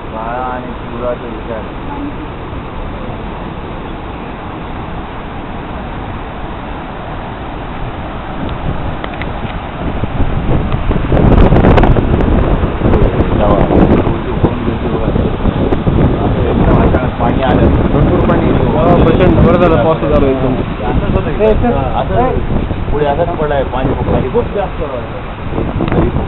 आणि पुराचा विचार पाणी आलं भरपूर पाणी प्रचंड बरं झालं पाऊस झालं एकदम असं पुढे असंच पडलाय पाणी खूप जास्त